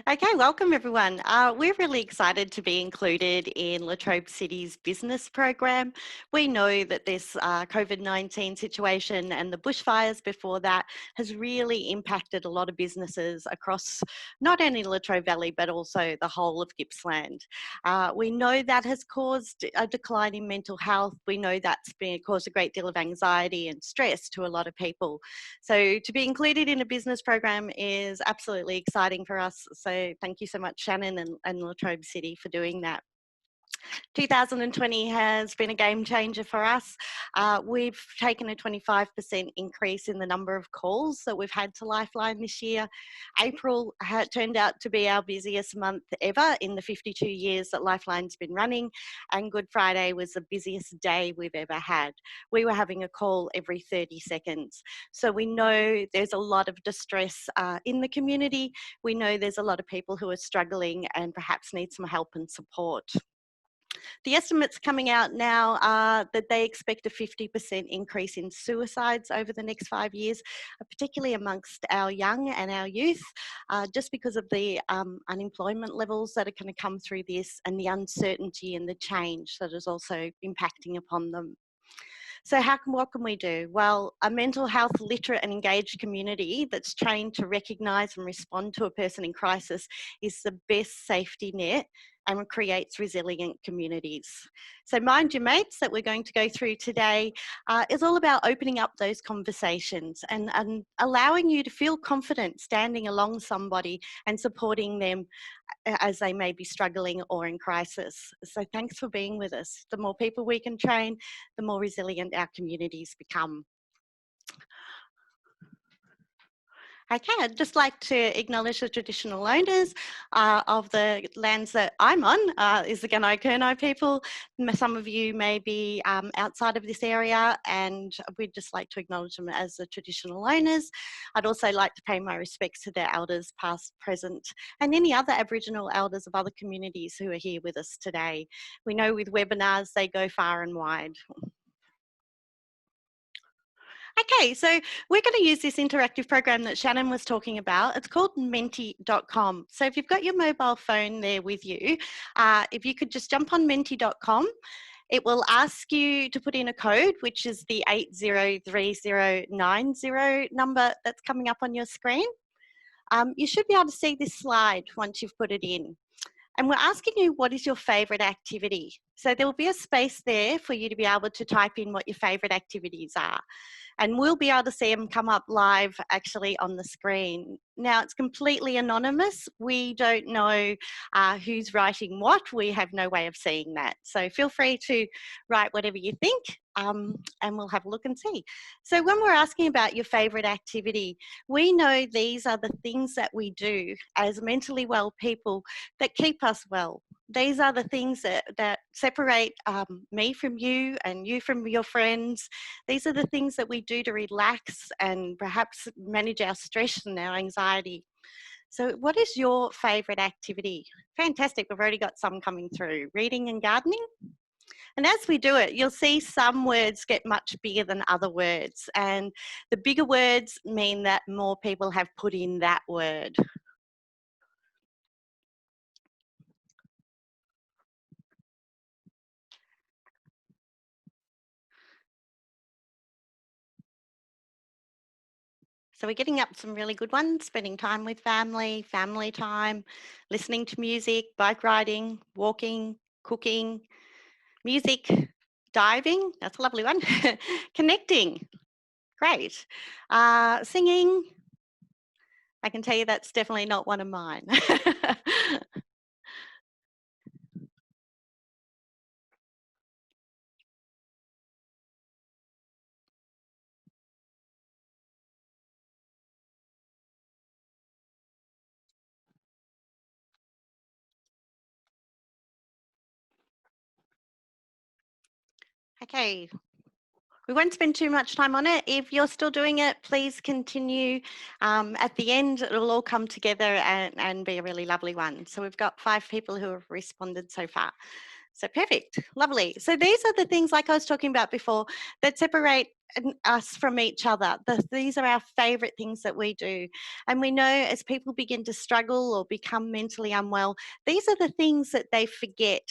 Okay, welcome everyone. We're really excited to be included in Latrobe City's business program. We know that this COVID-19 situation and the bushfires before that has really impacted a lot of businesses across not only Latrobe Valley but also the whole of Gippsland. We know that has caused a decline in mental health. We know that's caused a great deal of anxiety and stress to a lot of people. So to be included in a business program is absolutely exciting for us. So thank you so much, Shannon and Latrobe City for doing that. 2020 has been a game changer for us. We've taken a 25% increase in the number of calls that we've had to Lifeline this year. April turned out to be our busiest month ever in the 52 years that Lifeline's been running, and Good Friday was the busiest day we've ever had. We were having a call every 30 seconds. So we know there's a lot of distress in the community. We know there's a lot of people who are struggling and perhaps need some help and support. The estimates coming out now are that they expect a 50% increase in suicides over the next 5 years, particularly amongst our young and our youth, just because of the unemployment levels that are going to come through this and the uncertainty and the change that is also impacting upon them. So what can we do? Well, a mental health literate and engaged community that's trained to recognise and respond to a person in crisis is the best safety net and creates resilient communities. So Mind Your Mates that we're going to go through today is all about opening up those conversations and allowing you to feel confident standing along somebody and supporting them as they may be struggling or in crisis. So thanks for being with us. The more people we can train, the more resilient our communities become. Okay, I'd just like to acknowledge the traditional owners of the lands that I'm on, is the Gunai-Kurnai people. Some of you may be outside of this area, and we'd just like to acknowledge them as the traditional owners. I'd also like to pay my respects to their elders, past, present, and any other Aboriginal elders of other communities who are here with us today. We know with webinars, they go far and wide. Okay, so we're going to use this interactive program that Shannon was talking about. It's called Minty.com. So if you've got your mobile phone there with you, if you could just jump on Minty.com, it will ask you to put in a code, which is the 803090 number that's coming up on your screen. You should be able to see this slide once you've put it in. And we're asking you, what is your favourite activity? So there will be a space there for you to be able to type in what your favourite activities are. And we'll be able to see them come up live actually on the screen. Now, it's completely anonymous. We don't know who's writing what. We have no way of seeing that. So feel free to write whatever you think, and we'll have a look and see. So when we're asking about your favourite activity, we know these are the things that we do as mentally well people that keep us well. These are the things that separate me from you and you from your friends. These are the things that we do to relax and perhaps manage our stress and our anxiety. So what is your favourite activity? Fantastic, we've already got some coming through. Reading and gardening? And as we do it, you'll see some words get much bigger than other words. And the bigger words mean that more people have put in that word. So we're getting up some really good ones: spending time with family, family time, listening to music, bike riding, walking, cooking, music, diving, that's a lovely one, connecting, great, singing, I can tell you that's definitely not one of mine. Okay, we won't spend too much time on it. If you're still doing it, please continue. At the end, it'll all come together and be a really lovely one. So we've got 5 people who have responded so far. So perfect, lovely. So these are the things, like I was talking about before, that separate us from each other. These are our favourite things that we do. And we know as people begin to struggle or become mentally unwell, these are the things that they forget.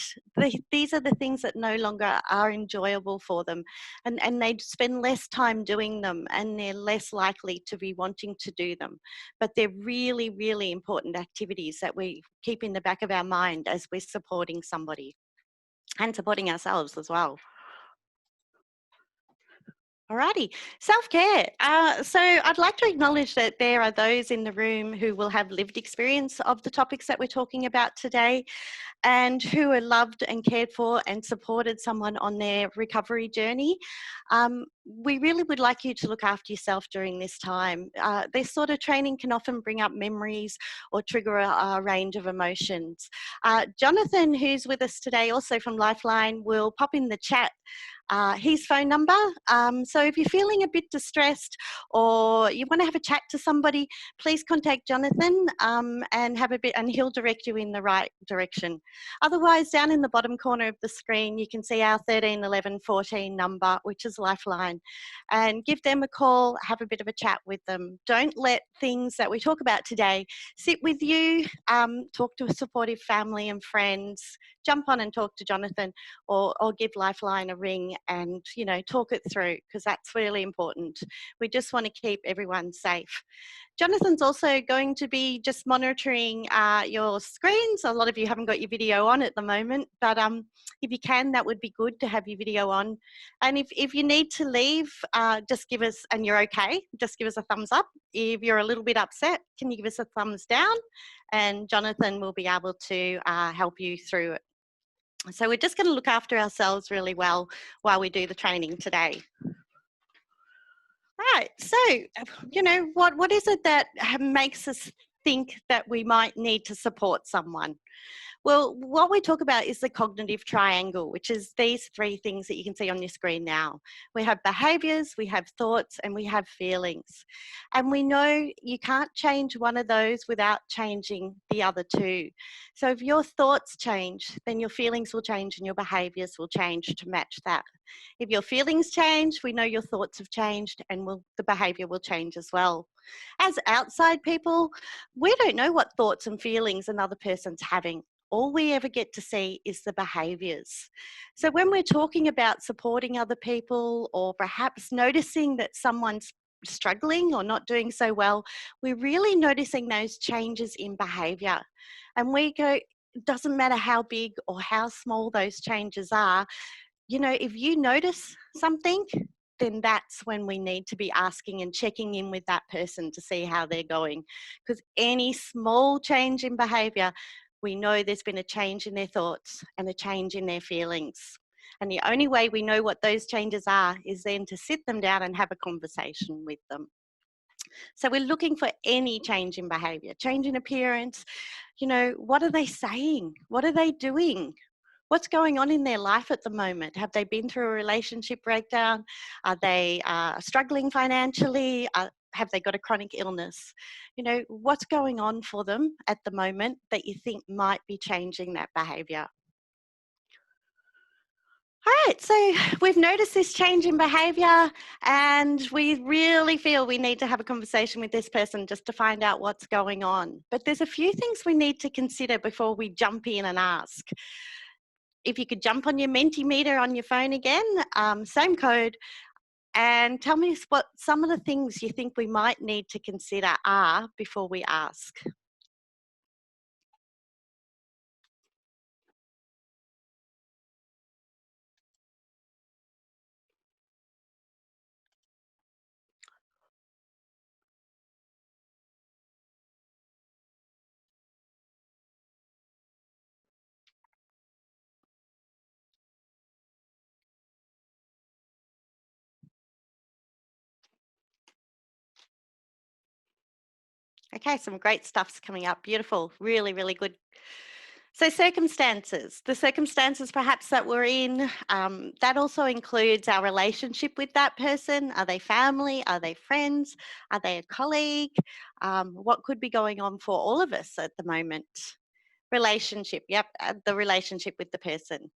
These are the things that no longer are enjoyable for them. And they spend less time doing them, and they're less likely to be wanting to do them. But they're really, really important activities that we keep in the back of our mind as we're supporting somebody and supporting ourselves as well. Alrighty, self-care. So I'd like to acknowledge that there are those in the room who will have lived experience of the topics that we're talking about today, and who are loved and cared for and supported someone on their recovery journey. We really would like you to look after yourself during this time. This sort of training can often bring up memories or trigger a range of emotions. Jonathan, who's with us today, also from Lifeline, will pop in the chat his phone number. So if you're feeling a bit distressed or you want to have a chat to somebody, please contact Jonathan and have a bit, and he'll direct you in the right direction. Otherwise, down in the bottom corner of the screen, you can see our 13 11 14 number, which is Lifeline, and give them a call, have a bit of a chat with them. Don't let things that we talk about today sit with you. Talk to a supportive family and friends. Jump on and talk to Jonathan, or give Lifeline a ring and, you know, talk it through, because that's really important. We just want to keep everyone safe. Jonathan's also going to be just monitoring your screens. A lot of you haven't got your video on at the moment, but if you can, that would be good to have your video on. And if you need to leave, just give us, and you're okay, just give us a thumbs up. If you're a little bit upset, can you give us a thumbs down? And Jonathan will be able to help you through it. So we're just going to look after ourselves really well while we do the training today. Right, so, you know, what is it that makes us think that we might need to support someone? Well, what we talk about is the cognitive triangle, which is these three things that you can see on your screen now. We have behaviours, we have thoughts, and we have feelings. And we know you can't change one of those without changing the other two. So if your thoughts change, then your feelings will change and your behaviours will change to match that. If your feelings change, we know your thoughts have changed, and the behaviour will change as well. As outside people, we don't know what thoughts and feelings another person's having. All we ever get to see is the behaviours. So when we're talking about supporting other people, or perhaps noticing that someone's struggling or not doing so well, we're really noticing those changes in behaviour. And we go, it doesn't matter how big or how small those changes are, you know, if you notice something, then that's when we need to be asking and checking in with that person to see how they're going. Because any small change in behaviour, we know there's been a change in their thoughts and a change in their feelings. And the only way we know what those changes are is then to sit them down and have a conversation with them. So we're looking for any change in behaviour, change in appearance. You know, what are they saying? What are they doing? What's going on in their life at the moment? Have they been through a relationship breakdown? Are they struggling financially? Have they got a chronic illness? You know, what's going on for them at the moment that you think might be changing that behaviour? All right, so we've noticed this change in behaviour, and we really feel we need to have a conversation with this person just to find out what's going on. But there's a few things we need to consider before we jump in and ask. If you could jump on your Mentimeter on your phone again, same code, and tell me what some of the things you think we might need to consider are before we ask. Okay, some great stuff's coming up. Beautiful, really, really good. So circumstances, the circumstances perhaps that we're in, that also includes our relationship with that person. Are they family? Are they friends? Are they a colleague? What could be going on for all of us at the moment? Relationship, yep, the relationship with the person.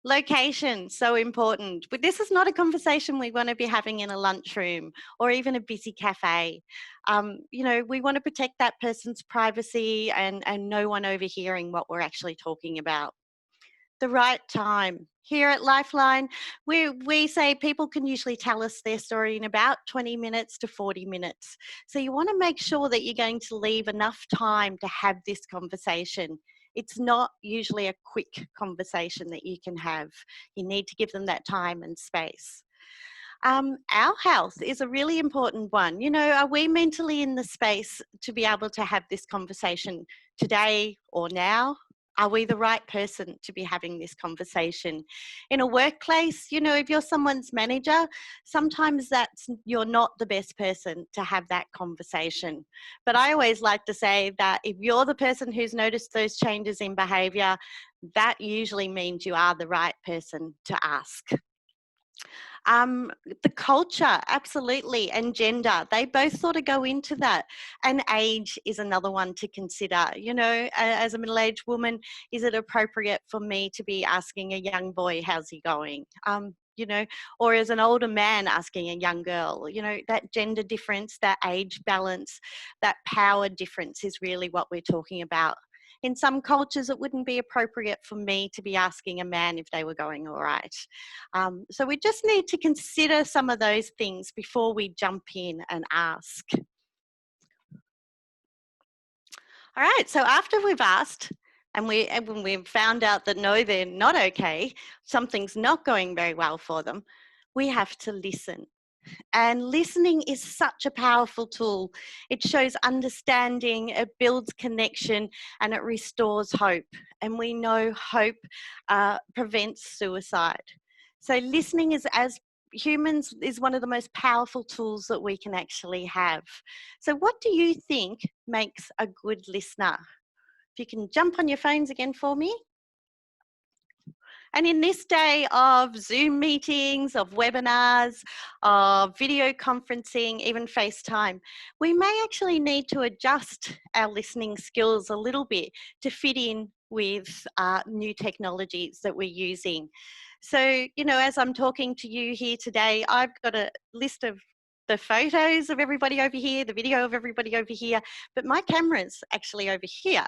Location, so important. But this is not a conversation we want to be having in a lunchroom or even a busy cafe. We want to protect that person's privacy and no one overhearing what we're actually talking about. The right time. Here at Lifeline, we say people can usually tell us their story in about 20 minutes to 40 minutes. So you want to make sure that you're going to leave enough time to have this conversation. It's not usually a quick conversation that you can have. You need to give them that time and space. Our health is a really important one. Are we mentally in the space to be able to have this conversation today or now? Are we the right person to be having this conversation? In a workplace, if you're someone's manager, sometimes you're not the best person to have that conversation. But I always like to say that if you're the person who's noticed those changes in behavior, that usually means you are the right person to ask. The culture, absolutely, and gender, they both sort of go into that. And age is another one to consider. As a middle-aged woman, is it appropriate for me to be asking a young boy, how's he going? Or as an older man asking a young girl, that gender difference, that age balance, that power difference is really what we're talking about. In some cultures, it wouldn't be appropriate for me to be asking a man if they were going all right. So we just need to consider some of those things before we jump in and ask. All right, so after we've asked and when we've found out that no, they're not okay, something's not going very well for them, we have to listen. And listening is such a powerful tool. It shows understanding, it builds connection, and it restores hope. And we know hope prevents suicide. So listening as humans is one of the most powerful tools that we can actually have. So what do you think makes a good listener? If you can jump on your phones again for me. And in this day of Zoom meetings, of webinars, of video conferencing, even FaceTime, we may actually need to adjust our listening skills a little bit to fit in with new technologies that we're using. So, as I'm talking to you here today, I've got a list of the photos of everybody over here, the video of everybody over here, but my camera's actually over here.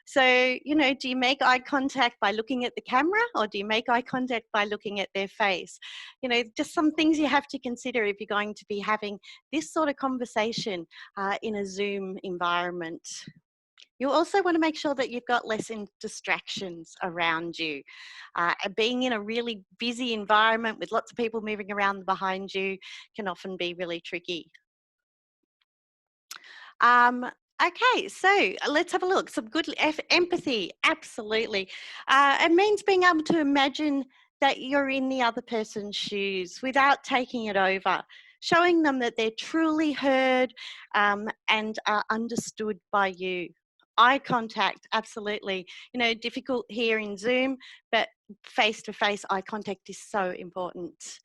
So, do you make eye contact by looking at the camera or do you make eye contact by looking at their face? Just some things you have to consider if you're going to be having this sort of conversation in a Zoom environment. You also want to make sure that you've got less distractions around you. Being in a really busy environment with lots of people moving around behind you can often be really tricky. Okay, so let's have a look. Some good empathy, absolutely. It means being able to imagine that you're in the other person's shoes without taking it over, showing them that they're truly heard and are understood by you. Eye contact, absolutely. Difficult here in Zoom, but face-to-face eye contact is so important.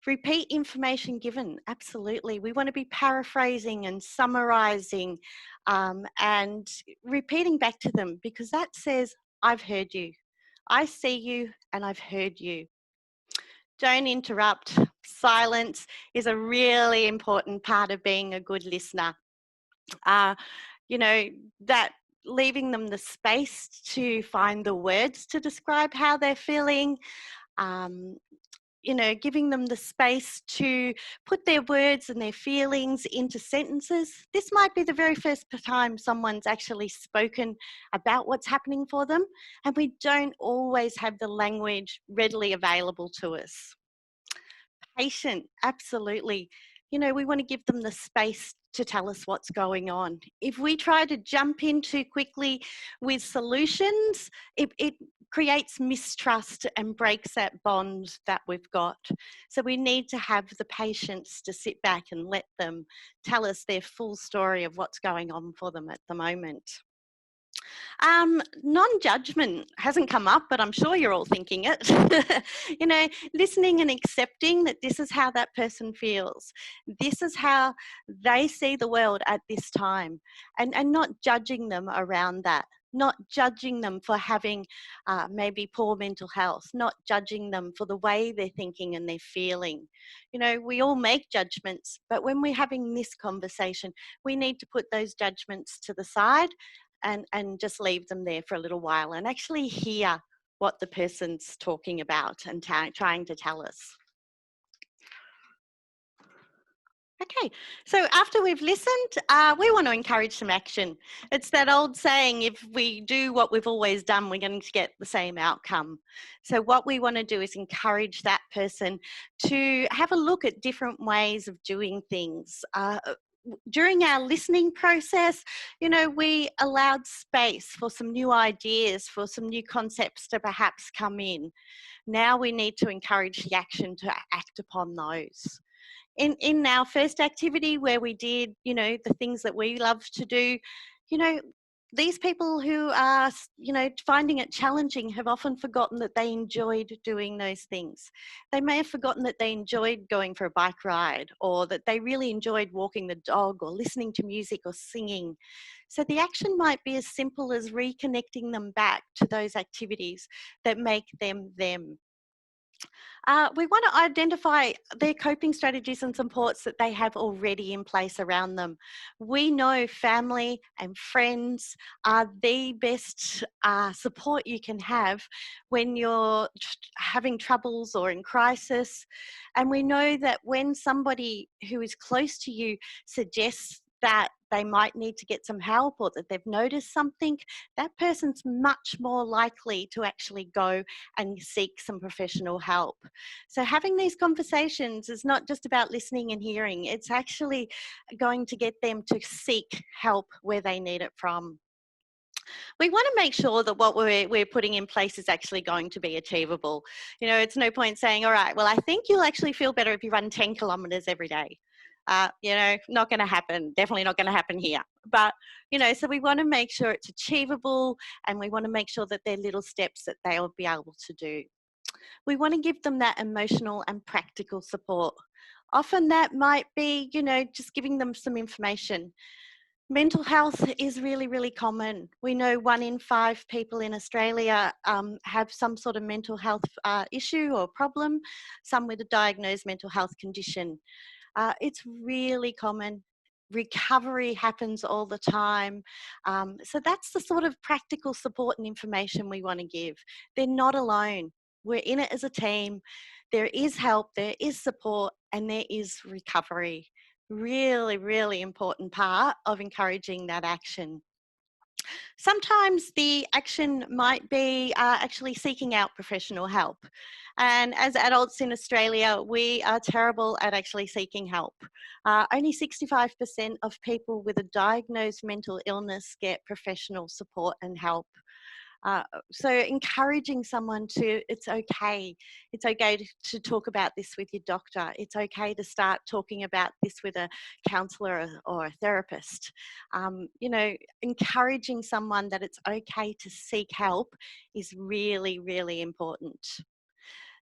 Repeat information given, absolutely. We want to be paraphrasing and summarising and repeating back to them because that says, I've heard you. I see you and I've heard you. Don't interrupt. Silence is a really important part of being a good listener. That leaving them the space to find the words to describe how they're feeling, giving them the space to put their words and their feelings into sentences. This might be the very first time someone's actually spoken about what's happening for them, and we don't always have the language readily available to us. Patient, absolutely. We want to give them the space to tell us what's going on. If we try to jump in too quickly with solutions, it creates mistrust and breaks that bond that we've got. So we need to have the patience to sit back and let them tell us their full story of what's going on for them at the moment. Non-judgment hasn't come up, but I'm sure you're all thinking it. Listening and accepting that this is how that person feels. This is how they see the world at this time, and not judging them around that. not judging them for having maybe poor mental health, not judging them for the way they're thinking and they're feeling. You know, we all make judgments, but when we're having this conversation, we need to put those judgments to the side and just leave them there for a little while and actually hear what the person's talking about and trying to tell us. Okay, so after we've listened, we want to encourage some action. It's that old saying, if we do what we've always done, we're going to get the same outcome. So what we want to do is encourage that person to have a look at different ways of doing things. During our listening process, you know, we allowed space for some new ideas, for some new concepts to perhaps come in. Now we need to encourage the action to act upon those. In our first activity where we did, you know, the things that we love to do, you know, these people who are, you know, finding it challenging have often forgotten that they enjoyed doing those things. They may have forgotten that they enjoyed going for a bike ride, or that they really enjoyed walking the dog or listening to music or singing. So the action might be as simple as reconnecting them back to those activities that make them them. We want to identify their coping strategies and supports that they have already in place around them. We know family and friends are the best support you can have when you're having troubles or in crisis. And we know that when somebody who is close to you suggests that they might need to get some help or that they've noticed something, that person's much more likely to actually go and seek some professional help. So having these conversations is not just about listening and hearing, it's actually going to get them to seek help where they need it from. We want to make sure that what we're putting in place is actually going to be achievable. You know, it's no point saying, all right, well, I think you'll actually feel better if you run 10 kilometers every day. You know, not going to happen, definitely not going to happen here. But, you know, so we want to make sure it's achievable, and we want to make sure that they're little steps that they'll be able to do. We want to give them that emotional and practical support. Often that might be, you know, just giving them some information. Mental health is really, really common. We know 1 in 5 people in Australia have some sort of mental health issue or problem, some with a diagnosed mental health condition. It's really common. Recovery happens all the time. So that's the sort of practical support and information we want to give. They're not alone. We're in it as a team. There is help, there is support, and there is recovery. Really, really important part of encouraging that action. Sometimes the action might be actually seeking out professional help. And as adults in Australia, we are terrible at actually seeking help. Only 65% of people with a diagnosed mental illness get professional support and help. So encouraging someone to, it's okay. It's okay to talk about this with your doctor. It's okay to start talking about this with a counsellor or a therapist. You know, encouraging someone that it's okay to seek help is really, really important.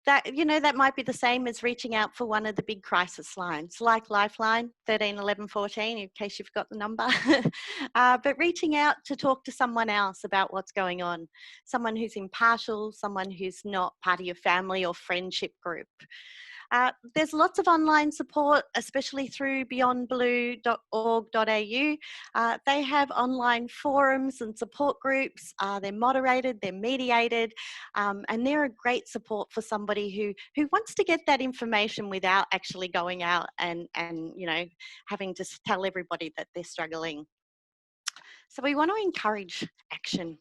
That, you know, that might be the same as reaching out for one of the big crisis lines, like Lifeline 13 11 14, in case you've got the number. But reaching out to talk to someone else about what's going on, someone who's impartial, someone who's not part of your family or friendship group. There's lots of online support, especially through beyondblue.org.au. They have online forums and support groups. They're moderated, they're mediated, and they're a great support for somebody who wants to get that information without actually going out and you know, having to tell everybody that they're struggling. So we want to encourage action.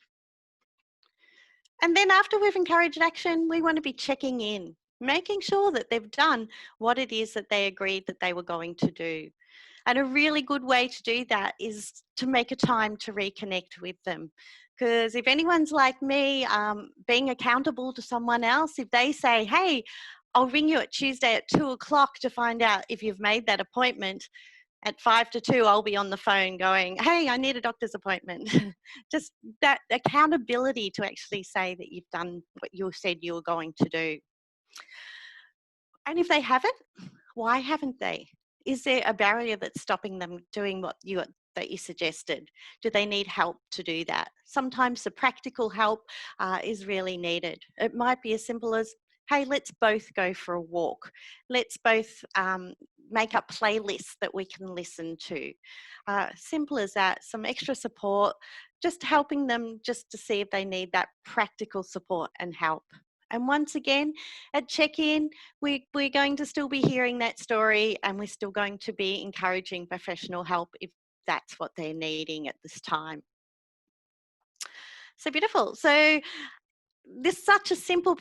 And then after we've encouraged action, we want to be checking in, making sure that they've done what it is that they agreed that they were going to do. And a really good way to do that is to make a time to reconnect with them. Because if anyone's like me, being accountable to someone else, if they say, hey, I'll ring you at Tuesday at 2 o'clock to find out if you've made that appointment, at 5 to 2, I'll be on the phone going, hey, I need a doctor's appointment. Just that accountability to actually say that you've done what you said you were going to do. And if they haven't, why haven't they? Is there a barrier that's stopping them doing what that you suggested? Do they need help to do that? Sometimes the practical help is really needed. It might be as simple as, hey, let's both go for a walk. Let's both make up playlists that we can listen to. Simple as that, some extra support, just helping them just to see if they need that practical support and help. And once again, at check-in, we're going to still be hearing that story, and we're still going to be encouraging professional help if that's what they're needing at this time. So beautiful. So this is such a simple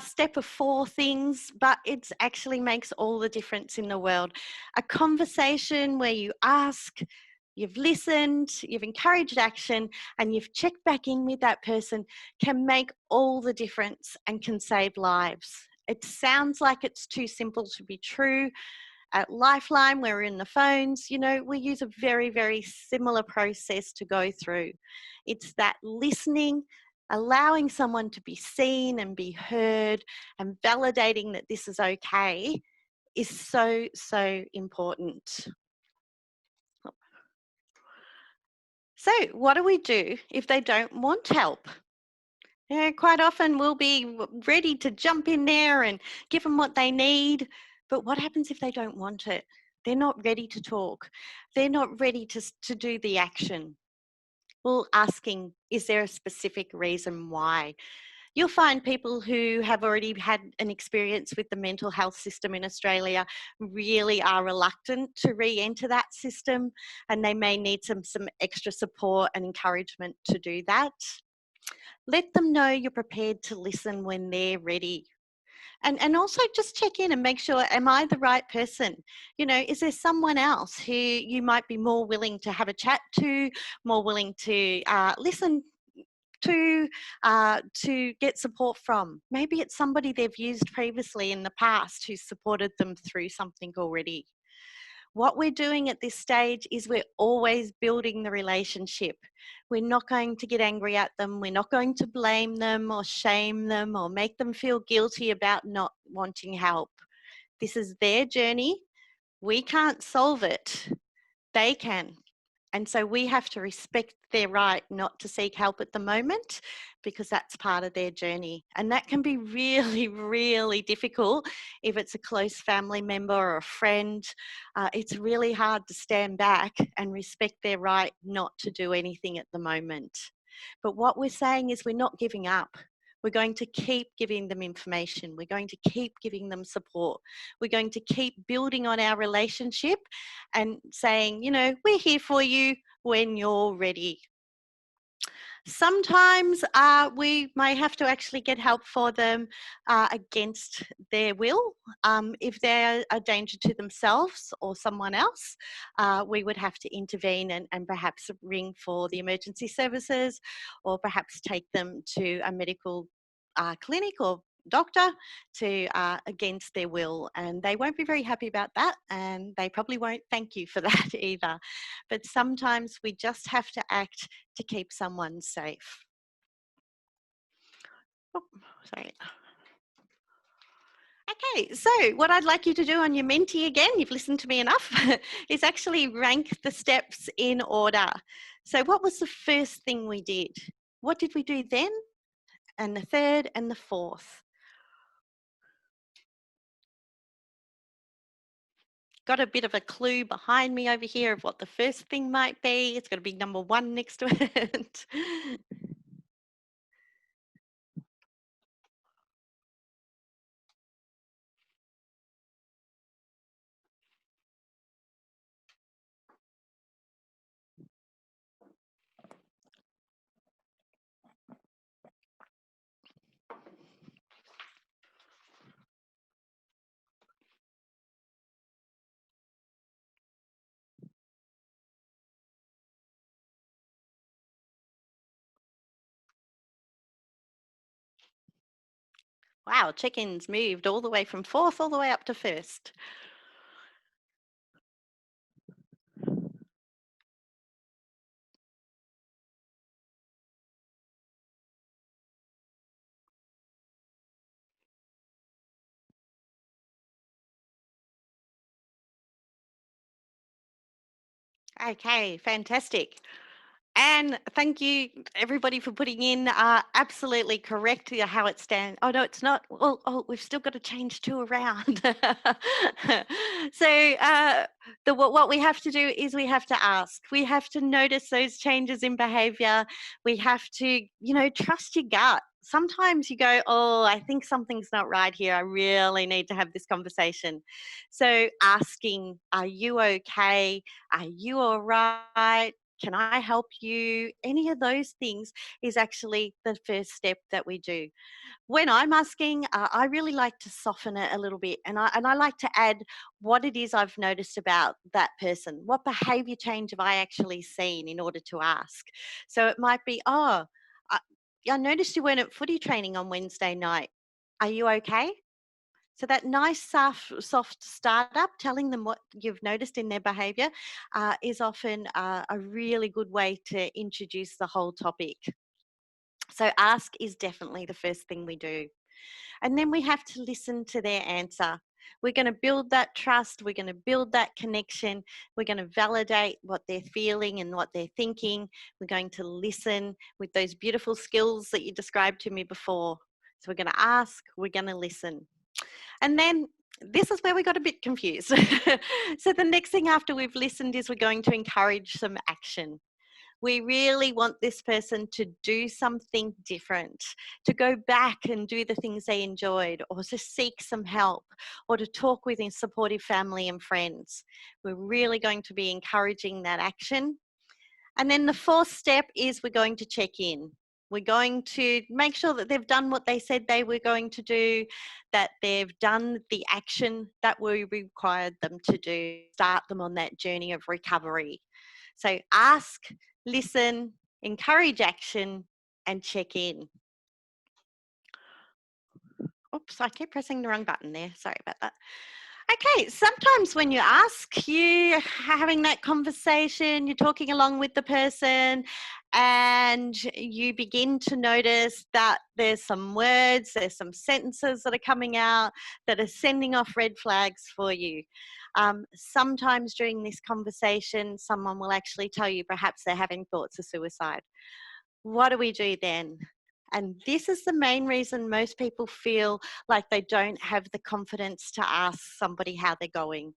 step of 4 things, but it actually makes all the difference in the world. A conversation where you ask, you've listened, you've encouraged action, and you've checked back in with that person can make all the difference and can save lives. It sounds like it's too simple to be true. At Lifeline, where we're in the phones, you know, we use a very, very similar process to go through. It's that listening, allowing someone to be seen and be heard, and validating that this is okay is so, so important. So what do we do if they don't want help? You know, quite often we'll be ready to jump in there and give them what they need. But what happens if they don't want it? They're not ready to talk. They're not ready to do the action. Well, asking, is there a specific reason why? You'll find people who have already had an experience with the mental health system in Australia really are reluctant to re-enter that system, and they may need some extra support and encouragement to do that. Let them know you're prepared to listen when they're ready. And also just check in and make sure, am I the right person? You know, is there someone else who you might be more willing to have a chat to, more willing to listen to get support from? Maybe it's somebody they've used previously in the past who supported them through something already. What we're doing at this stage is we're always building the relationship. We're not going to get angry at them. We're not going to blame them or shame them or make them feel guilty about not wanting help. This is their journey. We can't solve it. They can. And so we have to respect their right not to seek help at the moment, because that's part of their journey. And that can be really, really difficult if it's a close family member or a friend. It's really hard to stand back and respect their right not to do anything at the moment. But what we're saying is we're not giving up. We're going to keep giving them information. We're going to keep giving them support. We're going to keep building on our relationship and saying, you know, we're here for you when you're ready. Sometimes we may have to actually get help for them against their will. If they're a danger to themselves or someone else, we would have to intervene and perhaps ring for the emergency services, or perhaps take them to a medical clinic or doctor to against their will, and they won't be very happy about that, and they probably won't thank you for that either. But sometimes we just have to act to keep someone safe. Oh, sorry. Okay, so what I'd like you to do on your Minty, again, you've listened to me enough, is actually rank the steps in order. So what was the first thing we did? What did we do then? And the third and the fourth? Got a bit of a clue behind me over here of what the first thing might be. It's got a big number 1 next to it. Wow, check-ins moved all the way from fourth all the way up to first. Okay, fantastic. And thank you, everybody, for putting in absolutely correct how it stands. Oh, no, it's not. Oh, we've still got to change two around. So, what we have to do is we have to ask. We have to notice those changes in behavior. We have to, trust your gut. Sometimes you go, oh, I think something's not right here. I really need to have this conversation. So, asking, are you okay? Are you all right? Can I help you? Any of those things is actually the first step that we do. When I'm asking, I really like to soften it a little bit, and I like to add what it is I've noticed about that person. What behaviour change have I actually seen in order to ask? So it might be, oh, I, I noticed you weren't at footy training on Wednesday night. Are you okay? So that nice soft startup, telling them what you've noticed in their behaviour, is often a really good way to introduce the whole topic. So ask is definitely the first thing we do. And then we have to listen to their answer. We're going to build that trust. We're going to build that connection. We're going to validate what they're feeling and what they're thinking. We're going to listen with those beautiful skills that you described to me before. So we're going to ask, we're going to listen. And then this is where we got a bit confused. So the next thing after we've listened is we're going to encourage some action. We really want this person to do something different, to go back and do the things they enjoyed, or to seek some help, or to talk with a supportive family and friends. We're really going to be encouraging that action. And then the fourth step is we're going to check in. We're going to make sure that they've done what they said they were going to do, that they've done the action that we required them to do, start them on that journey of recovery. So ask, listen, encourage action, and check in. Oops, I keep pressing the wrong button there. Sorry about that. Okay, sometimes when you ask, you're having that conversation, you're talking along with the person, and you begin to notice that there's some words, there's some sentences that are coming out that are sending off red flags for you. Sometimes during this conversation, someone will actually tell you perhaps they're having thoughts of suicide. What do we do then? And this is the main reason most people feel like they don't have the confidence to ask somebody how they're going.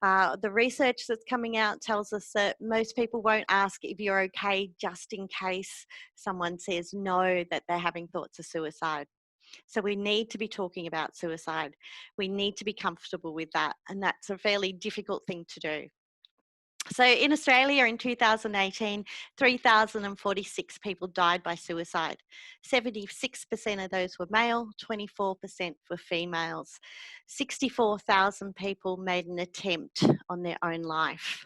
The research that's coming out tells us that most people won't ask if you're okay just in case someone says no, that they're having thoughts of suicide. So we need to be talking about suicide. We need to be comfortable with that. And that's a fairly difficult thing to do. So in Australia in 2018, 3,046 people died by suicide. 76% of those were male, 24% were females. 64,000 people made an attempt on their own life.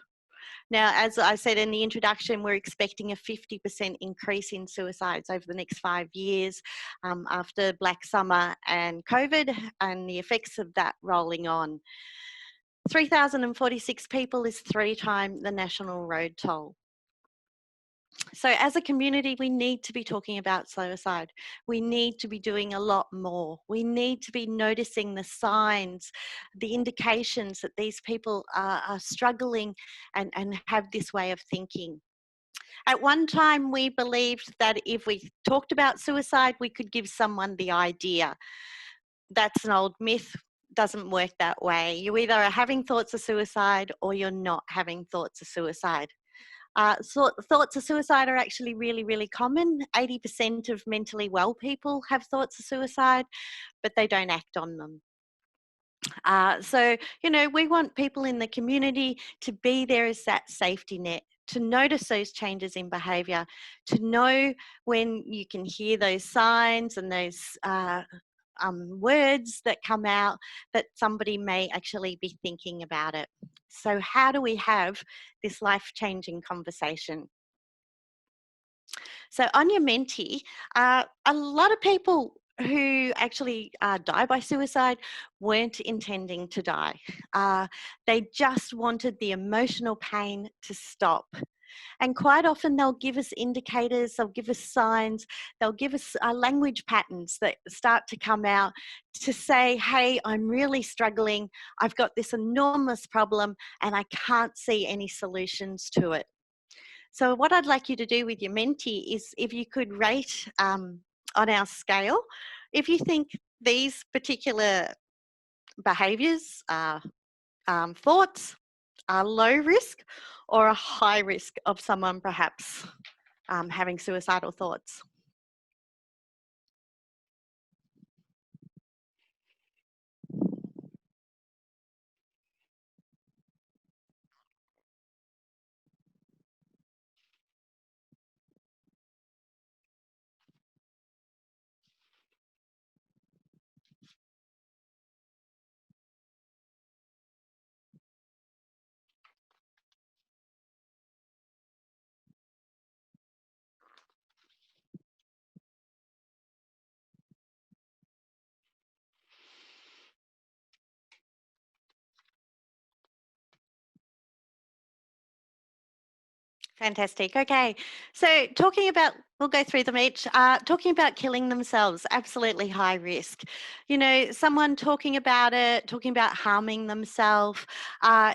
Now, as I said in the introduction, we're expecting a 50% increase in suicides over the next 5 years after Black Summer and COVID and the effects of that rolling on. 3,046 people is 3 times the national road toll. So as a community, we need to be talking about suicide. We need to be doing a lot more. We need to be noticing the signs, the indications that these people are struggling and have this way of thinking. At one time, we believed that if we talked about suicide, we could give someone the idea. That's an old myth. Doesn't work that way. You either are having thoughts of suicide or you're not having thoughts of suicide. Thoughts of suicide are actually really, really common. 80% of mentally well people have thoughts of suicide, but they don't act on them. So, we want people in the community to be there as that safety net, to notice those changes in behaviour, to know when you can hear those signs and those words that come out that somebody may actually be thinking about it. So how do we have this life-changing conversation? So on your Minty, a lot of people who actually die by suicide weren't intending to die. They just wanted the emotional pain to stop. And quite often they'll give us indicators, they'll give us signs, they'll give us language patterns that start to come out to say, hey, I'm really struggling. I've got this enormous problem and I can't see any solutions to it. So what I'd like you to do with your mentee is if you could rate on our scale, if you think these particular behaviours, thoughts are low risk or a high risk of someone perhaps having suicidal thoughts. Fantastic. Okay. So we'll go through them each. Talking about killing themselves, absolutely high risk. You know, someone talking about it, talking about harming themselves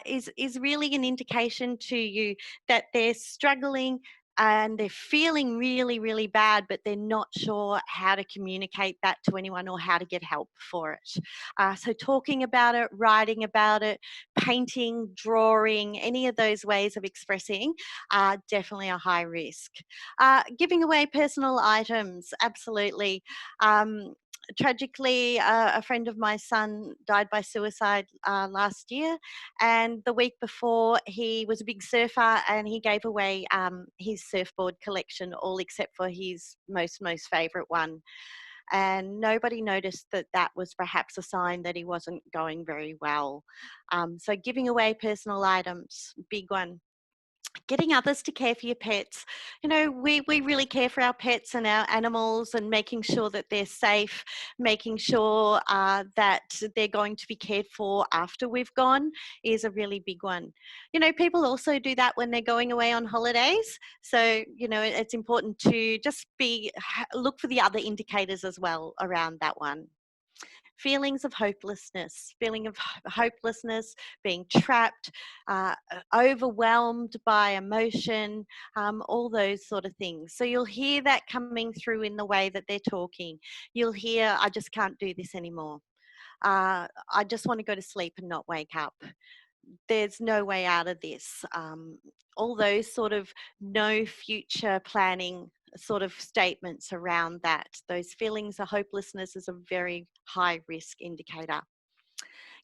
is really an indication to you that they're struggling and they're feeling really, really bad, but they're not sure how to communicate that to anyone or how to get help for it. So talking about it, writing about it, painting, drawing, any of those ways of expressing are definitely a high risk. Giving away personal items, absolutely. Tragically, a friend of my son died by suicide last year, and the week before, he was a big surfer and he gave away his surfboard collection, all except for his most favourite one. And nobody noticed that that was perhaps a sign that he wasn't going very well. So, giving away personal items, big one. Getting others to care for your pets. You know, we really care for our pets and our animals and making sure that they're safe, making sure that they're going to be cared for after we've gone is a really big one. You know, people also do that when they're going away on holidays. So, you know, it's important to just look for the other indicators as well around that one. Feelings of hopelessness, hopelessness, being trapped, overwhelmed by emotion, all those sort of things. So you'll hear that coming through in the way that they're talking. You'll hear, I just can't do this anymore. I just want to go to sleep and not wake up. There's no way out of this. All those sort of no future planning sort of statements around that. Those feelings of hopelessness is a very high risk indicator.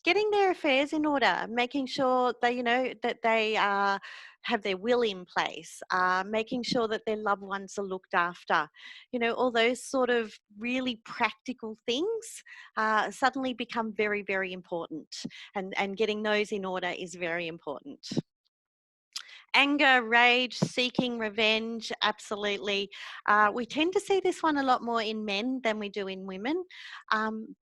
Getting their affairs in order, making sure they, you know, that they have their will in place, making sure that their loved ones are looked after. You know, all those sort of really practical things suddenly become very, very important. And getting those in order is very important. Anger, rage, seeking revenge, absolutely. We tend to see this one a lot more in men than we do in women.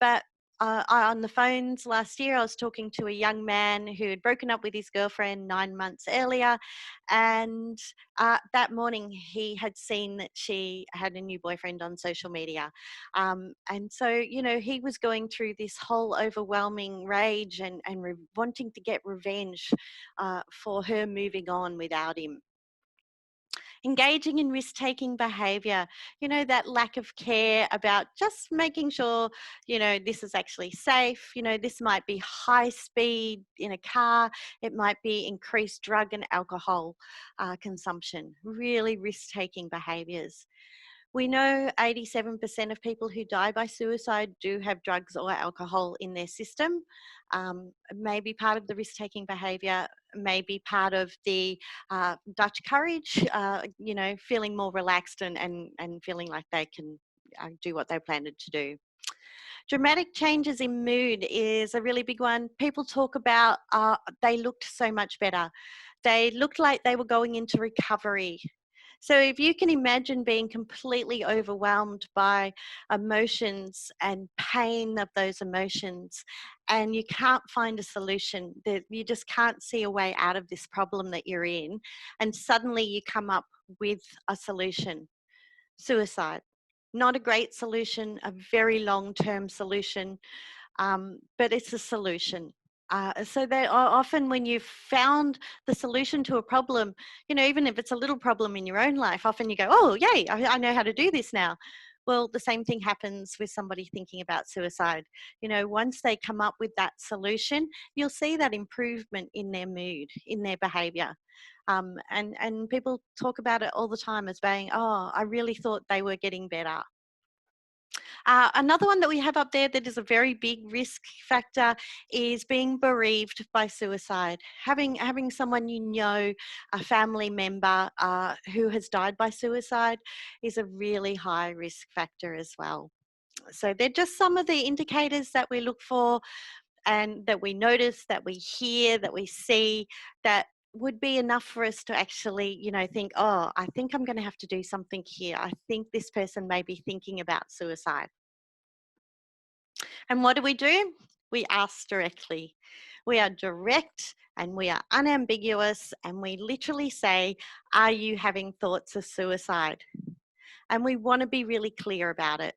But on the phones last year, I was talking to a young man who had broken up with his girlfriend 9 months earlier. And that morning, he had seen that she had a new boyfriend on social media. And so, you know, he was going through this whole overwhelming rage and wanting to get revenge for her moving on without him. Engaging in risk-taking behaviour, you know, that lack of care about just making sure, you know, this is actually safe. You know, this might be high speed in a car. It might be increased drug and alcohol consumption, really risk-taking behaviours. We know 87% of people who die by suicide do have drugs or alcohol in their system. Maybe part of the risk-taking behaviour, maybe part of the Dutch courage, you know, feeling more relaxed and feeling like they can do what they planned to do. Dramatic changes in mood is a really big one. People talk about they looked so much better. They looked like they were going into recovery. So if you can imagine being completely overwhelmed by emotions and pain of those emotions, and you can't find a solution, that you just can't see a way out of this problem that you're in, and suddenly you come up with a solution: suicide. Not a great solution, a very long-term solution, but it's a solution. So they are often, when you've found the solution to a problem, even if it's a little problem in your own life, often you go, oh, yay, I know how to do this now. Well, the same thing happens with somebody thinking about suicide. Once they come up with that solution, you'll see that improvement in their mood, in their behavior. And people talk about it all the time as being, oh, I really thought they were getting better. Another one that we have up there that is a very big risk factor is being bereaved by suicide. Having someone a family member who has died by suicide, is a really high risk factor as well. So they're just some of the indicators that we look for, and that we notice, that we hear, that we see, that would be enough for us to actually, think, oh, I think I'm going to have to do something here. I think this person may be thinking about suicide. And what do? We ask directly. We are direct and we are unambiguous, and we literally say, are you having thoughts of suicide? And we want to be really clear about it.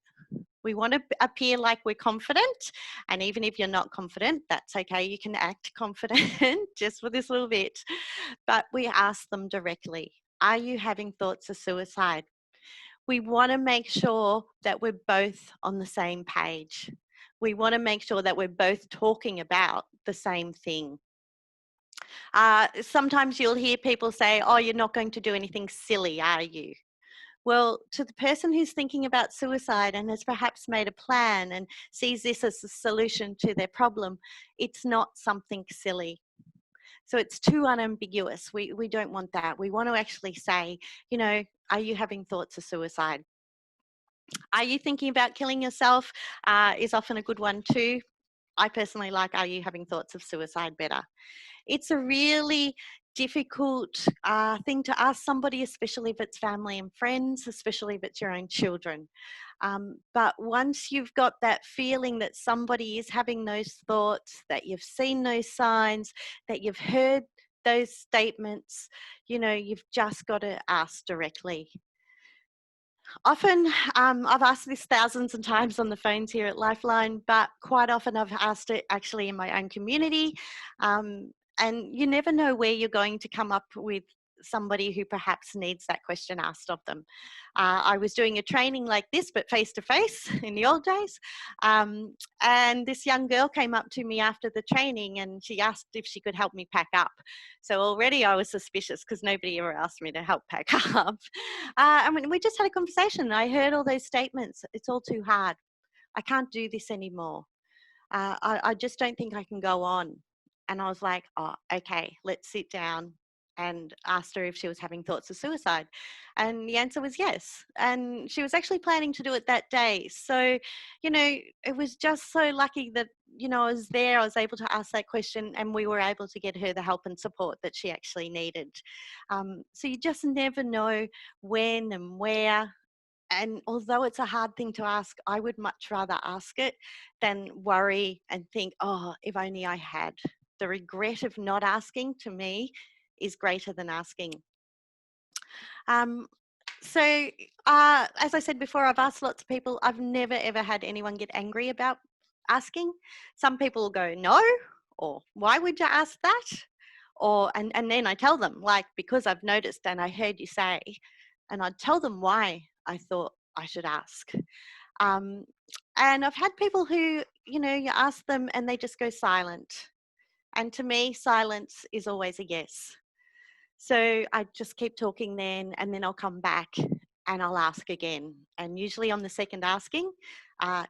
We want to appear like we're confident. And even if you're not confident, that's okay. You can act confident just for this little bit. But we ask them directly, are you having thoughts of suicide? We want to make sure that we're both on the same page. We want to make sure that we're both talking about the same thing. Sometimes you'll hear people say, oh, you're not going to do anything silly, are you? Well, to the person who's thinking about suicide and has perhaps made a plan and sees this as a solution to their problem, it's not something silly. So it's too unambiguous. We don't want that. We want to actually say, are you having thoughts of suicide? Are you thinking about killing yourself? Is often a good one too. I personally like, are you having thoughts of suicide better? It's a really difficult thing to ask somebody, especially if it's family and friends, especially if it's your own children. But once you've got that feeling that somebody is having those thoughts, that you've seen those signs, that you've heard those statements, you've just got to ask directly. Often, I've asked this thousands of times on the phones here at Lifeline, but quite often I've asked it actually in my own community. And you never know where you're going to come up with somebody who perhaps needs that question asked of them. I was doing a training like this, but face to face in the old days. And this young girl came up to me after the training and she asked if she could help me pack up. So already I was suspicious because nobody ever asked me to help pack up. We just had a conversation. I heard all those statements. It's all too hard. I can't do this anymore. I just don't think I can go on. And I was like, oh, okay, let's sit down, and asked her if she was having thoughts of suicide. And the answer was yes. And she was actually planning to do it that day. So, it was just so lucky that, I was there, I was able to ask that question, and we were able to get her the help and support that she actually needed. So you just never know when and where. And although it's a hard thing to ask, I would much rather ask it than worry and think, oh, if only I had. The regret of not asking, to me, is greater than asking. So as I said before, I've asked lots of people. I've never ever had anyone get angry about asking. Some people will go, no, or why would you ask that? Or and then I tell them, like, because I've noticed and I heard you say, and I'd tell them why I thought I should ask. And I've had people who, you ask them and they just go silent. And to me, silence is always a yes. So I just keep talking then, and then I'll come back and I'll ask again. And usually on the second asking,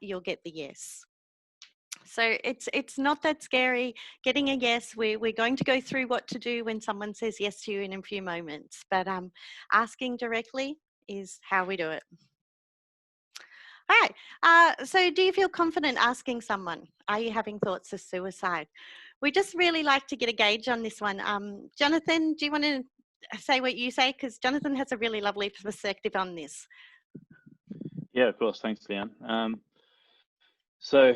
you'll get the yes. So it's not that scary getting a yes. We're going to go through what to do when someone says yes to you in a few moments. But asking directly is how we do it. All right. So do you feel confident asking someone, are you having thoughts of suicide? We just really like to get a gauge on this one. Jonathan, do you want to say what you say? Because Jonathan has a really lovely perspective on this. Yeah, of course. Thanks, Leanne. So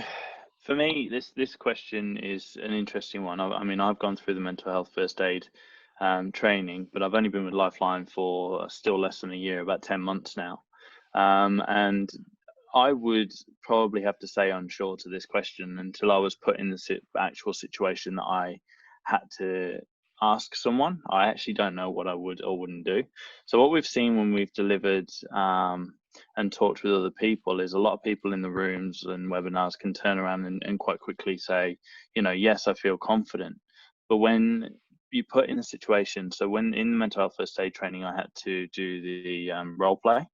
for me, this question is an interesting one. I mean, I've gone through the mental health first aid training, but I've only been with Lifeline for still less than a year, about 10 months now. And I would probably have to say unsure to this question until I was put in the actual situation that I had to ask someone. I actually don't know what I would or wouldn't do. So what we've seen when we've delivered and talked with other people is a lot of people in the rooms and webinars can turn around and quite quickly say, yes, I feel confident. But when you put in a situation, so when in the mental health first aid training, I had to do the role play.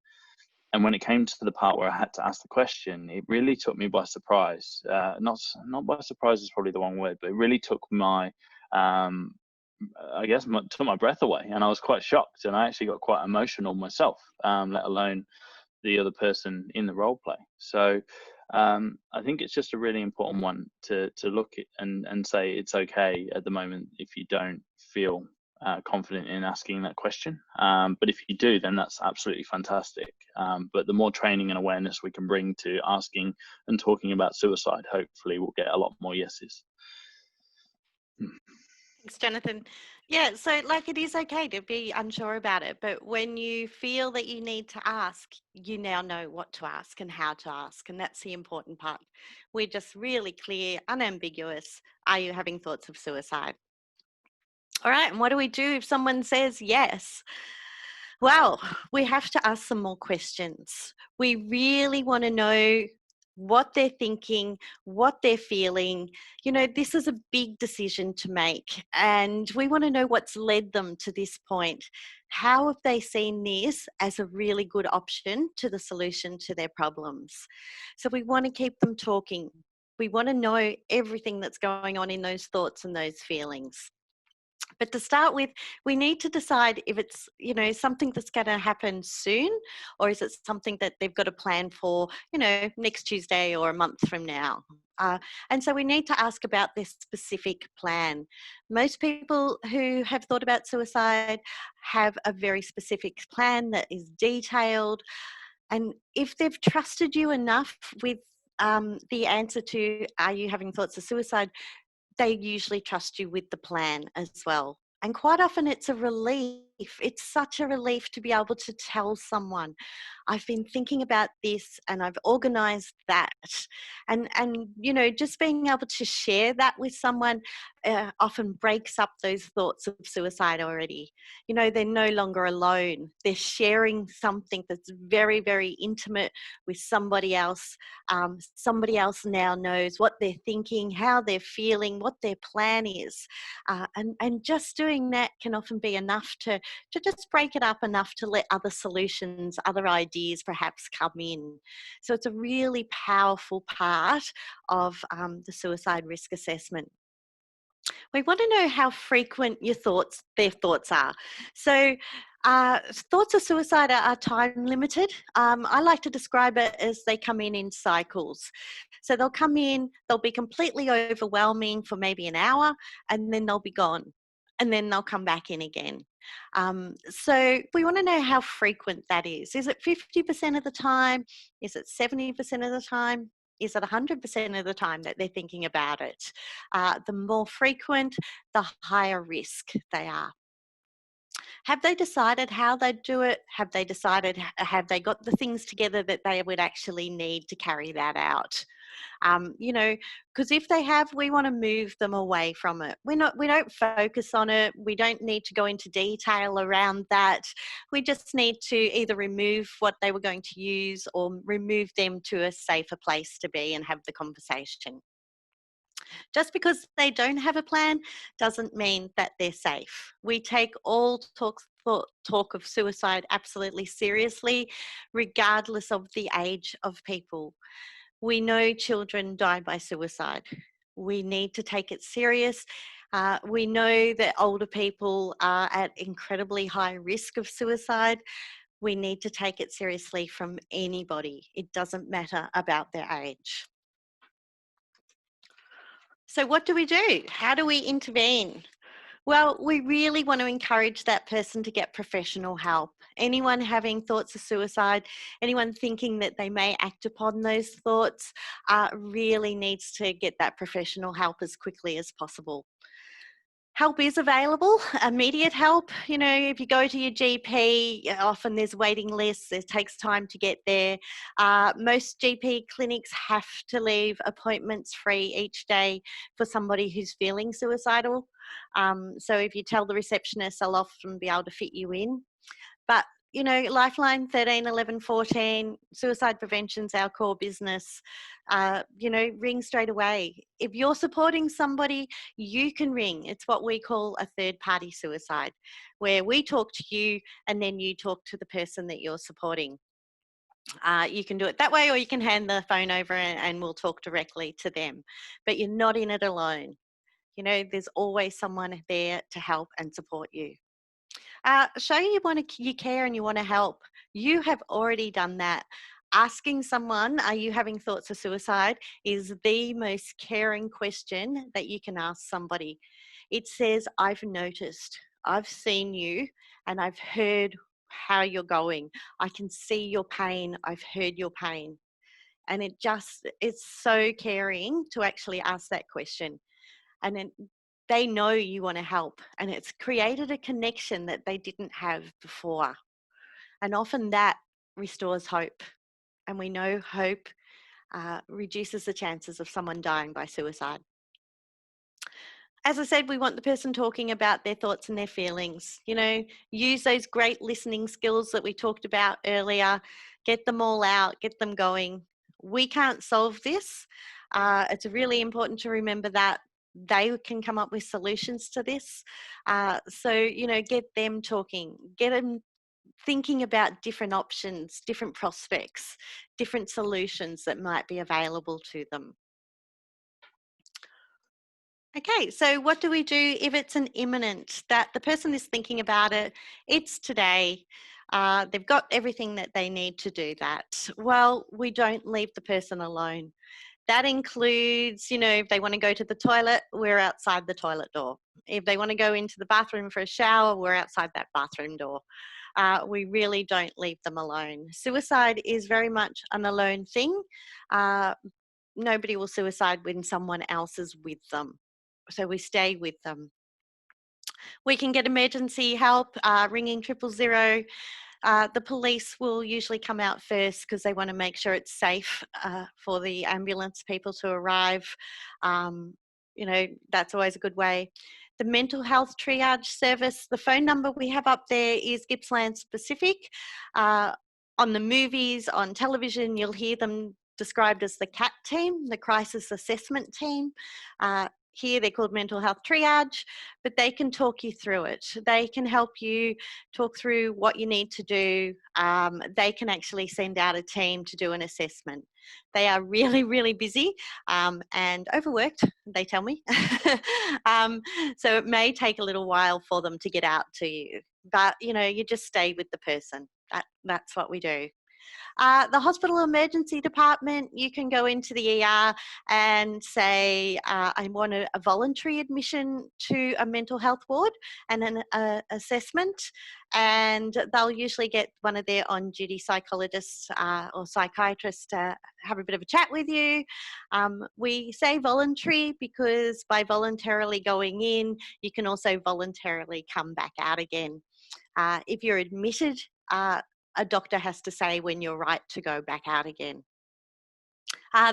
And when it came to the part where I had to ask the question, it really took me by surprise. Not by surprise is probably the wrong word, but it really took my, took my breath away, and I was quite shocked, and I actually got quite emotional myself, let alone the other person in the role play. So I think it's just a really important one to look at and say it's okay at the moment if you don't feel confident in asking that question. But if you do, then that's absolutely fantastic. But the more training and awareness we can bring to asking and talking about suicide, hopefully we'll get a lot more yeses. Thanks, Jonathan. Yeah, so like it is okay to be unsure about it, but when you feel that you need to ask, you now know what to ask and how to ask, and that's the important part. We're just really clear, unambiguous. Are you having thoughts of suicide? All right, and what do we do if someone says yes? Well, we have to ask some more questions. We really want to know what they're thinking, what they're feeling. This is a big decision to make, and we want to know what's led them to this point. How have they seen this as a really good option to the solution to their problems? So we want to keep them talking. We want to know everything that's going on in those thoughts and those feelings. But to start with, we need to decide if it's, something that's going to happen soon, or is it something that they've got a plan for, next Tuesday or a month from now. And so we need to ask about this specific plan. Most people who have thought about suicide have a very specific plan that is detailed. And if they've trusted you enough with the answer to, are you having thoughts of suicide, they usually trust you with the plan as well. And quite often it's a relief. It's such a relief to be able to tell someone, I've been thinking about this and I've organized that. And just being able to share that with someone often breaks up those thoughts of suicide already. They're no longer alone. They're sharing something that's very, very intimate with somebody else. Somebody else now knows what they're thinking, how they're feeling, what their plan is. And just doing that can often be enough to just break it up enough to let other solutions, other ideas perhaps come in. So it's a really powerful part of the suicide risk assessment. We want to know how frequent their thoughts are. So thoughts of suicide are time limited. I like to describe it as they come in cycles. So they'll come in, they'll be completely overwhelming for maybe an hour, and then they'll be gone. And then they'll come back in again. So we want to know how frequent that is. Is it 50% of the time? Is it 70% of the time? Is it 100% of the time that they're thinking about it? The more frequent, the higher risk they are. Have they decided how they do it? Have they got the things together that they would actually need to carry that out? Because if they have, we want to move them away from it. We don't focus on it. We don't need to go into detail around that. We just need to either remove what they were going to use or remove them to a safer place to be and have the conversation. Just because they don't have a plan doesn't mean that they're safe. We take all talk of suicide absolutely seriously, regardless of the age of people. We know children die by suicide. We need to take it serious. We know that older people are at incredibly high risk of suicide. We need to take it seriously from anybody. It doesn't matter about their age. So what do we do? How do we intervene? Well, we really want to encourage that person to get professional help. Anyone having thoughts of suicide, anyone thinking that they may act upon those thoughts, really needs to get that professional help as quickly as possible. Help is available, immediate help. You know, if you go to your GP, often there's waiting lists, it takes time to get there. Most GP clinics have to leave appointments free each day for somebody who's feeling suicidal. So if you tell the receptionist, they'll often be able to fit you in. But, you know, Lifeline 13, 11, 14, suicide prevention's our core business. You know, ring straight away. If you're supporting somebody, you can ring. It's what we call a third party suicide, where we talk to you and then you talk to the person that you're supporting. You can do it that way, or you can hand the phone over and we'll talk directly to them. But you're not in it alone. You know, there's always someone there to help and support you. Show you care and you want to help. You have already done that. Asking someone, are you having thoughts of suicide, is the most caring question that you can ask somebody. It says, I've noticed, I've seen you, and I've heard how you're going. I can see your pain. I've heard your pain. And it's so caring to actually ask that question. And then they know you want to help, and it's created a connection that they didn't have before. And often that restores hope. And we know hope reduces the chances of someone dying by suicide. As I said, we want the person talking about their thoughts and their feelings. You know, use those great listening skills that we talked about earlier. Get them all out, get them going. We can't solve this. It's really important to remember that they can come up with solutions to this. So, you know, get them talking, get them thinking about different options, different prospects, different solutions that might be available to them. Okay, so what do we do if it's an imminent, that the person is thinking about it, it's today, they've got everything that they need to do that? Well, we don't leave the person alone. That includes, you know, if they want to go to the toilet, we're outside the toilet door. If they want to go into the bathroom for a shower, we're outside that bathroom door. We really don't leave them alone. Suicide is very much an alone thing. Nobody will suicide when someone else is with them. So we stay with them. We can get emergency help, ringing 000. The police will usually come out first because they want to make sure it's safe for the ambulance people to arrive. You know, that's always a good way. The mental health triage service, the phone number we have up there is Gippsland specific. On the movies, on television, you'll hear them described as the CAT team, the crisis assessment team. Here they're called mental health triage, but they can talk you through it. They can help you talk through what you need to do. They can actually send out a team to do an assessment. They are really, really busy and overworked, they tell me. So it may take a little while for them to get out to you, but you know, you just stay with the person. That's what we do. The hospital emergency department, you can go into the ER and say, I want a voluntary admission to a mental health ward and an assessment. And they'll usually get one of their on-duty psychologists or psychiatrists to have a bit of a chat with you. We say voluntary because by voluntarily going in, you can also voluntarily come back out again. If you're admitted, a doctor has to say when you're right to go back out again.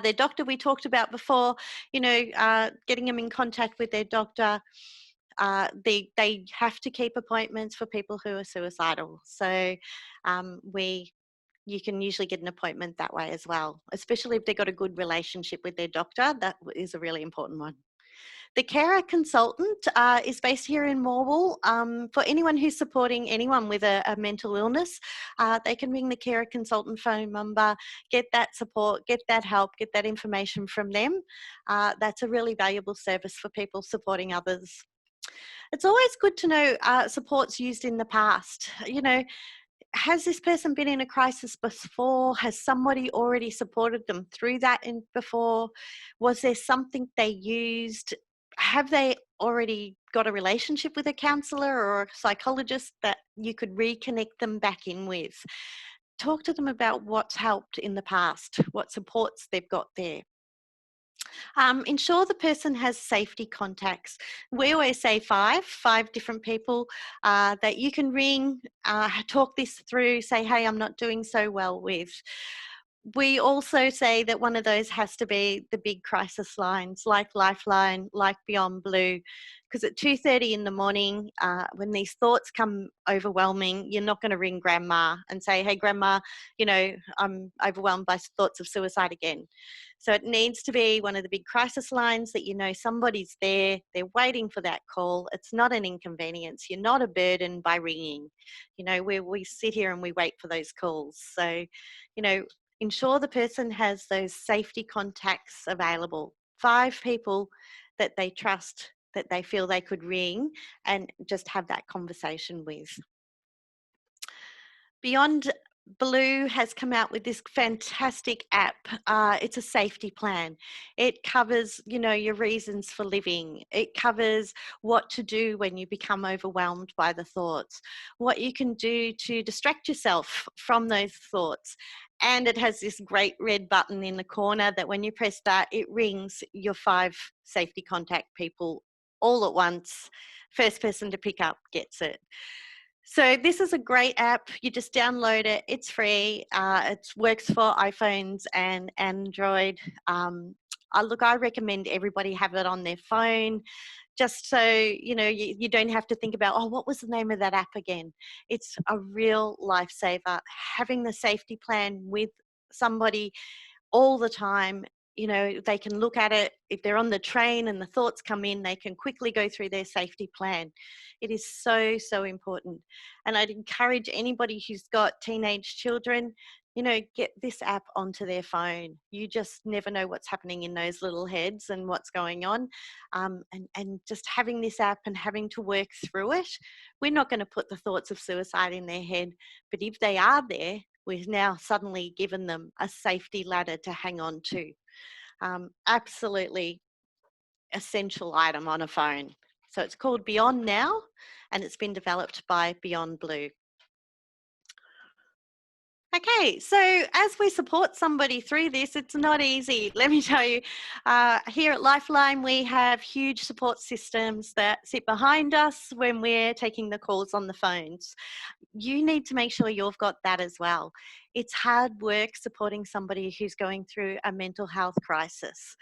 Their doctor we talked about before, you know, getting them in contact with their doctor. They have to keep appointments for people who are suicidal. So you can usually get an appointment that way as well, especially if they've got a good relationship with their doctor. That is a really important one. The carer consultant is based here in Morwell. For anyone who's supporting anyone with a mental illness, they can ring the carer consultant phone number, get that support, get that help, get that information from them. That's a really valuable service for people supporting others. It's always good to know supports used in the past. You know, has this person been in a crisis before? Has somebody already supported them through that before? Was there something they used? Have they already got a relationship with a counsellor or a psychologist that you could reconnect them back in with. Talk to them about what's helped in the past, what supports they've got there. Ensure the person has safety contacts. We always say five different people that you can ring, talk this through, say, hey, I'm not doing so well with. We also say that one of those has to be the big crisis lines, like Lifeline, like Beyond Blue, because at 2:30 in the morning, when these thoughts come overwhelming, you're not going to ring grandma and say, hey, grandma, I'm overwhelmed by thoughts of suicide again. So it needs to be one of the big crisis lines that somebody's there, they're waiting for that call. It's not an inconvenience. You're not a burden by ringing. We sit here and we wait for those calls. So, ensure the person has those safety contacts available. 5 people that they trust, that they feel they could ring and just have that conversation with. Beyond Blue has come out with this fantastic app. It's a safety plan. It covers, your reasons for living. It covers what to do when you become overwhelmed by the thoughts, what you can do to distract yourself from those thoughts. And it has this great red button in the corner that when you press that, it rings your 5 safety contact people all at once. First person to pick up gets it. So this is a great app. You just download it. It's free. It works for iPhones and Android. I recommend everybody have it on their phone, just so you don't have to think about, oh, what was the name of that app again? It's a real lifesaver. Having the safety plan with somebody all the time. They can look at it. If they're on the train and the thoughts come in, they can quickly go through their safety plan. It is so, so important. And I'd encourage anybody who's got teenage children, get this app onto their phone. You just never know what's happening in those little heads and what's going on. And just having this app and having to work through it, we're not going to put the thoughts of suicide in their head. But if they are there, we've now suddenly given them a safety ladder to hang on to. Absolutely essential item on a phone. So it's called Beyond Now, and it's been developed by Beyond Blue. Okay, so as we support somebody through this, it's not easy. Let me tell you, here at Lifeline, we have huge support systems that sit behind us when we're taking the calls on the phones. You need to make sure you've got that as well. It's hard work supporting somebody who's going through a mental health crisis.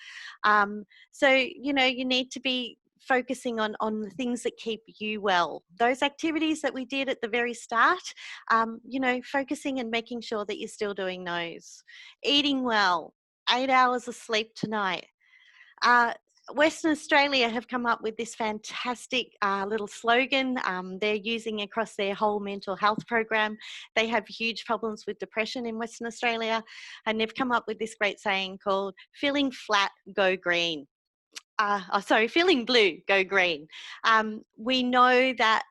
So, you need to be focusing on the things that keep you well. Those activities that we did at the very start, focusing and making sure that you're still doing those. Eating well, 8 hours of sleep tonight. Western Australia have come up with this fantastic little slogan they're using across their whole mental health program. They have huge problems with depression in Western Australia, and they've come up with this great saying called "Feeling flat, go green." Feeling blue, go green. We know that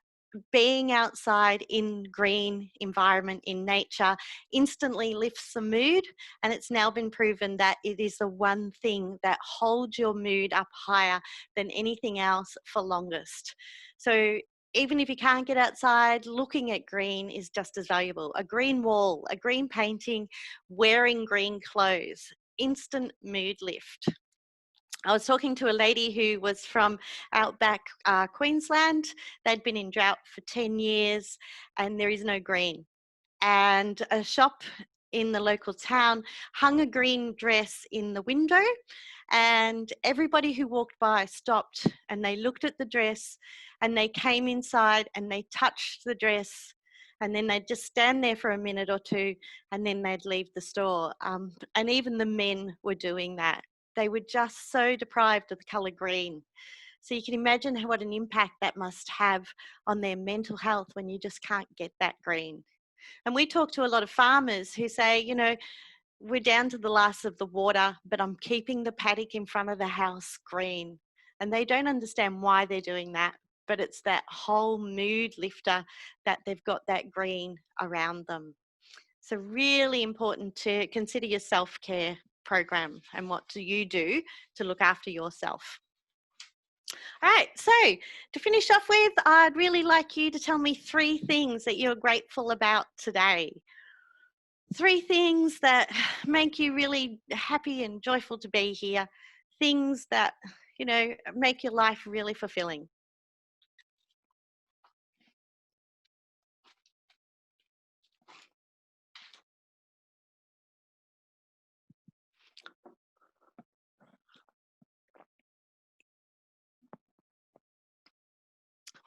being outside in green environment in nature instantly lifts the mood, and it's now been proven that it is the one thing that holds your mood up higher than anything else for longest. So even if you can't get outside, looking at green is just as valuable. A green wall, a green painting, wearing green clothes, instant mood lift. I was talking to a lady who was from outback Queensland. They'd been in drought for 10 years and there is no green. And a shop in the local town hung a green dress in the window, and everybody who walked by stopped and they looked at the dress and they came inside and they touched the dress, and then they'd just stand there for a minute or two and then they'd leave the store. And even the men were doing that. They were just so deprived of the colour green. So you can imagine what an impact that must have on their mental health when you just can't get that green. And we talk to a lot of farmers who say, we're down to the last of the water, but I'm keeping the paddock in front of the house green. And they don't understand why they're doing that, but it's that whole mood lifter that they've got that green around them. So really important to consider your self-care program and what do you do to look after yourself. All right, so to finish off with, I'd really like you to tell me 3 things that you're grateful about today. 3 things that make you really happy and joyful to be here. Things that, make your life really fulfilling.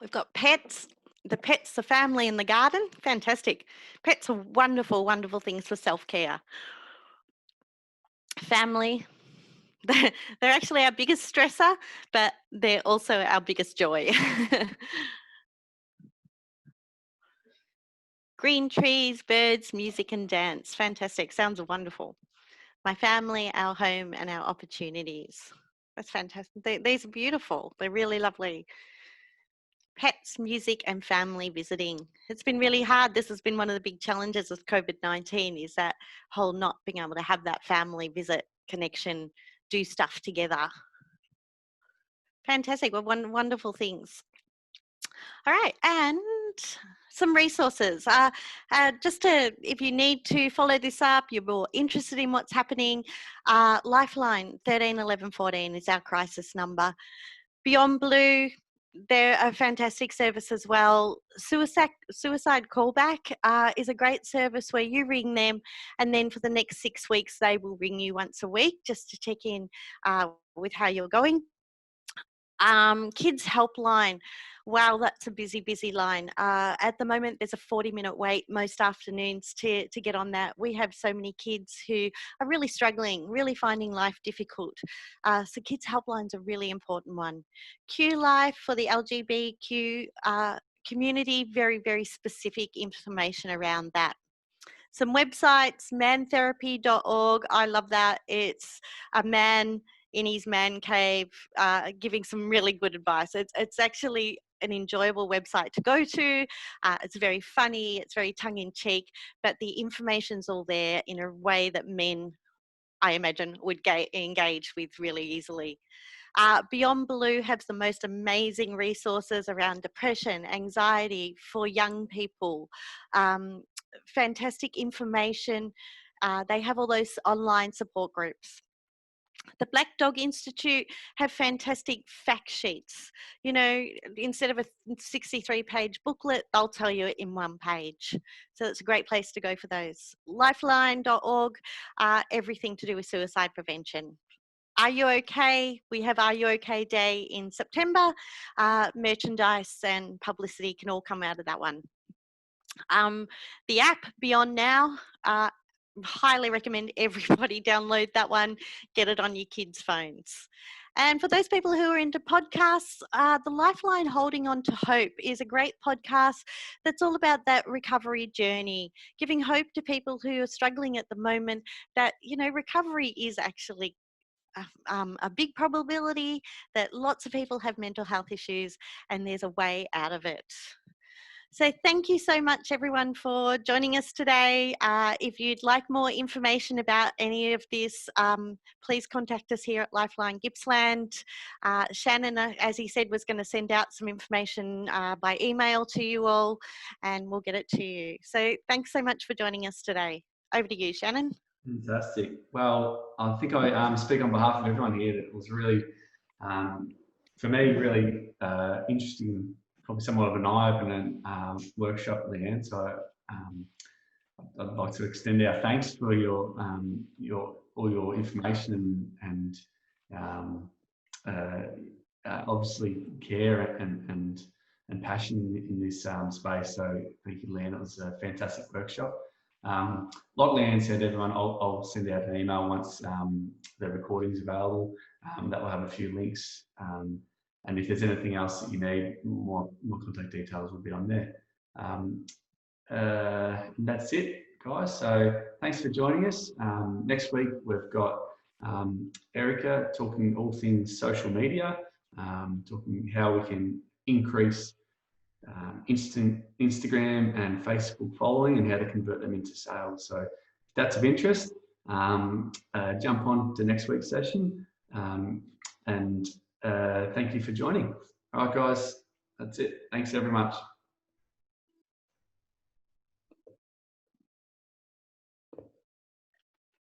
We've got pets, the family, and the garden. Fantastic. Pets are wonderful, wonderful things for self-care. Family, they're actually our biggest stressor, but they're also our biggest joy. Green trees, birds, music and dance. Fantastic. Sounds wonderful. My family, our home and our opportunities. That's fantastic. These are beautiful. They're really lovely. Pets, music and family visiting. It's been really hard. This has been one of the big challenges with COVID-19 is that whole not being able to have that family visit connection, do stuff together. Fantastic. Well, wonderful things. All right, and some resources. If you need to follow this up, you're more interested in what's happening, Lifeline 13 11 14 is our crisis number. Beyond Blue, they're a fantastic service as well. Suicide Callback is a great service where you ring them and then for the next 6 weeks, they will ring you once a week just to check in with how you're going. Kids Helpline. Wow, that's a busy, busy line. At the moment, there's a 40-minute wait most afternoons to get on that. We have so many kids who are really struggling, really finding life difficult. So Kids Helpline's a really important one. Q Life for the LGBTQ community, very, very specific information around that. Some websites, mantherapy.org. I love that. It's a man in his man cave giving some really good advice. It's actually an enjoyable website to go to. It's very funny, it's very tongue-in-cheek, but the information's all there in a way that men, I imagine, would engage with really easily. Beyond Blue has the most amazing resources around depression, anxiety for young people, fantastic information. They have all those online support groups. The Black Dog Institute have fantastic fact sheets. You know, instead of a 63-page booklet, they'll tell you it in 1 page. So it's a great place to go for those. Lifeline.org, everything to do with suicide prevention. Are You Okay? We have Are You Okay Day in September. Merchandise and publicity can all come out of that one. The app Beyond Now, highly recommend everybody download that one, get it on your kids' phones. And for those people who are into podcasts, the Lifeline Holding On to Hope is a great podcast that's all about that recovery journey, giving hope to people who are struggling at the moment that, you know, recovery is actually a big probability, that lots of people have mental health issues and there's a way out of it. So thank you so much everyone for joining us today. If you'd like more information about any of this, please contact us here at Lifeline Gippsland. Shannon, as he said, was going to send out some information by email to you all and we'll get it to you. So thanks so much for joining us today. Over to you, Shannon. Fantastic. Well, I think I speak on behalf of everyone here that it was really, for me, really interesting, probably somewhat of an eye-opening workshop, Leanne. So I'd like to extend our thanks for all your information and obviously care and passion in this space. So thank you, Leanne. It was a fantastic workshop. Like Leanne said, everyone, I'll send out an email once the recording's available. That will have a few links. And if there's anything else that you need, more contact details will be on there. That's it, guys. So thanks for joining us. Next week, we've got Erica talking all things social media, talking how we can increase Instagram and Facebook following and how to convert them into sales. So if that's of interest, jump on to next week's session. And thank you for joining. All right, guys, that's it. Thanks very much.